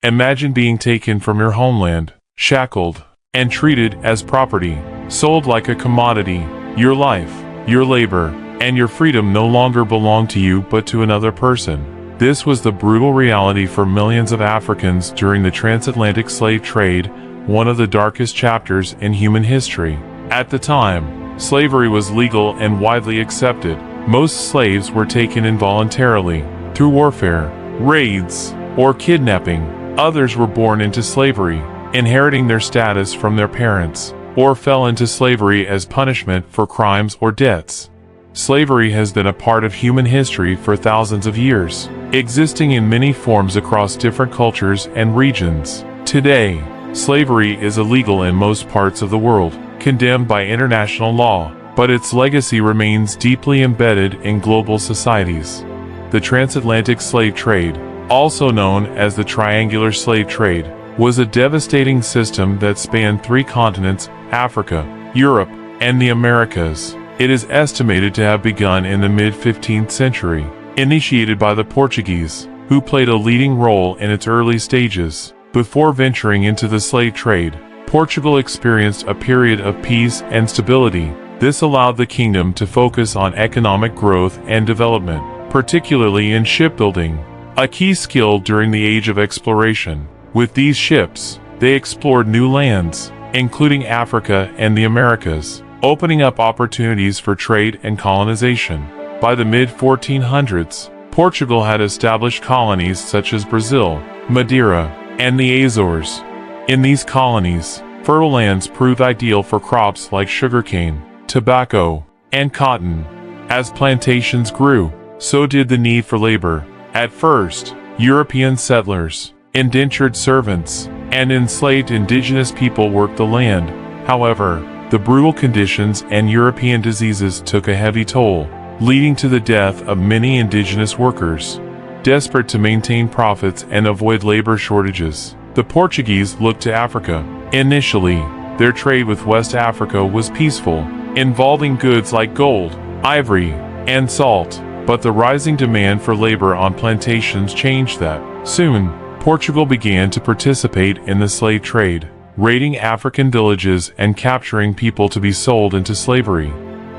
Imagine being taken from your homeland, shackled, and treated as property, sold like a commodity. Your life, your labor, and your freedom no longer belong to you but to another person. This was the brutal reality for millions of Africans during the transatlantic slave trade, one of the darkest chapters in human history. At the time, slavery was legal and widely accepted. Most slaves were taken involuntarily, through warfare, raids, or kidnapping. Others were born into slavery, inheriting their status from their parents, or fell into slavery as punishment for crimes or debts. Slavery has been a part of human history for thousands of years, existing in many forms across different cultures and regions. Today, slavery is illegal in most parts of the world, condemned by international law, but its legacy remains deeply embedded in global societies. The transatlantic slave trade, also known as the triangular slave trade, was a devastating system that spanned 3 continents, Africa, Europe, and the Americas. It is estimated to have begun in the mid-15th century, initiated by the Portuguese, who played a leading role in its early stages. Before venturing into the slave trade, Portugal experienced a period of peace and stability. This allowed the kingdom to focus on economic growth and development, particularly in shipbuilding, a key skill during the age of exploration. With these ships, they explored new lands, including Africa and the Americas, opening up opportunities for trade and colonization. By the mid-1400s, Portugal had established colonies such as Brazil, Madeira, and the Azores. In these colonies, fertile lands proved ideal for crops like sugarcane, tobacco, and cotton. As plantations grew, so did the need for labor. At first, European settlers, indentured servants, and enslaved indigenous people worked the land. However, the brutal conditions and European diseases took a heavy toll, leading to the death of many indigenous workers. Desperate to maintain profits and avoid labor shortages, the Portuguese looked to Africa. Initially, their trade with West Africa was peaceful, involving goods like gold, ivory, and salt, but the rising demand for labor on plantations changed that. Soon, Portugal began to participate in the slave trade, raiding African villages and capturing people to be sold into slavery.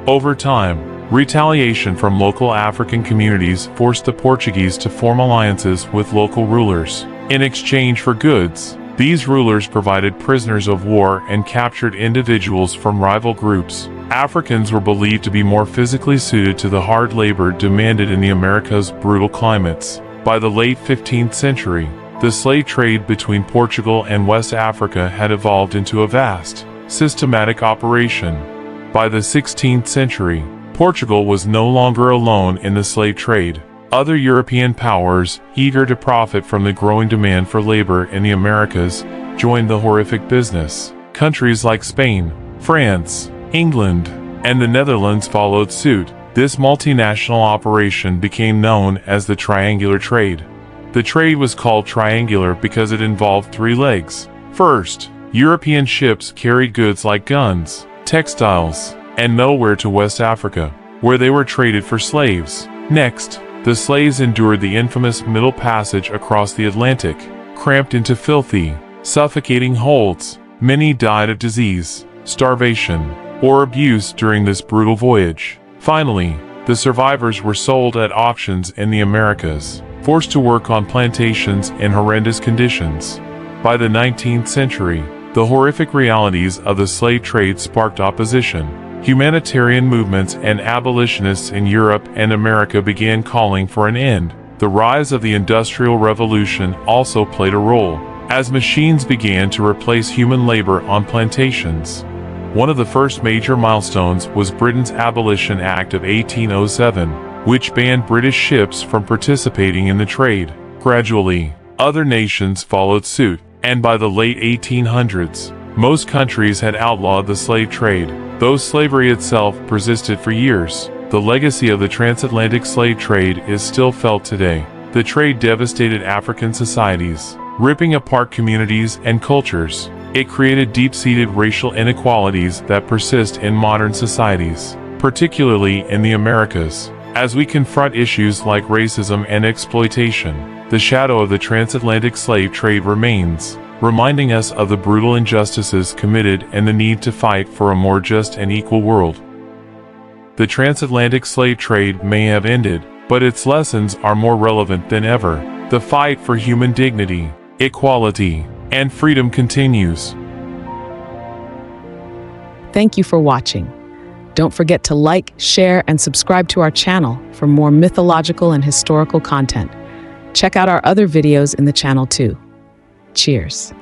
Over time, retaliation from local African communities forced the Portuguese to form alliances with local rulers. In exchange for goods, these rulers provided prisoners of war and captured individuals from rival groups. Africans were believed to be more physically suited to the hard labor demanded in the Americas' brutal climates. By the late 15th century, the slave trade between Portugal and West Africa had evolved into a vast, systematic operation. By the 16th century, Portugal was no longer alone in the slave trade. Other European powers, eager to profit from the growing demand for labor in the Americas, joined the horrific business. Countries like Spain, France, England, and the Netherlands followed suit. This multinational operation became known as the triangular trade. The trade was called triangular because it involved 3 legs. First, European ships carried goods like guns, textiles, and metalware to West Africa, where they were traded for slaves. Next, the slaves endured the infamous Middle Passage across the Atlantic, cramped into filthy, suffocating holds. Many died of disease, starvation, or abuse during this brutal voyage. Finally, the survivors were sold at auctions in the Americas, forced to work on plantations in horrendous conditions. By the 19th century, the horrific realities of the slave trade sparked opposition. Humanitarian movements and abolitionists in Europe and America began calling for an end. The rise of the Industrial Revolution also played a role, as machines began to replace human labor on plantations. One of the first major milestones was Britain's Abolition Act of 1807, which banned British ships from participating in the trade. Gradually, other nations followed suit, and by the late 1800s, most countries had outlawed the slave trade. Though slavery itself persisted for years, the legacy of the transatlantic slave trade is still felt today. The trade devastated African societies, ripping apart communities and cultures. It created deep-seated racial inequalities that persist in modern societies, particularly in the Americas. As we confront issues like racism and exploitation, the shadow of the transatlantic slave trade remains, reminding us of the brutal injustices committed and the need to fight for a more just and equal world. The transatlantic slave trade may have ended, but its lessons are more relevant than ever. The fight for human dignity, equality, and freedom continues. Thank you for watching. Don't forget to like, share, and subscribe to our channel for more mythological and historical content. Check out our other videos in the channel too. Cheers.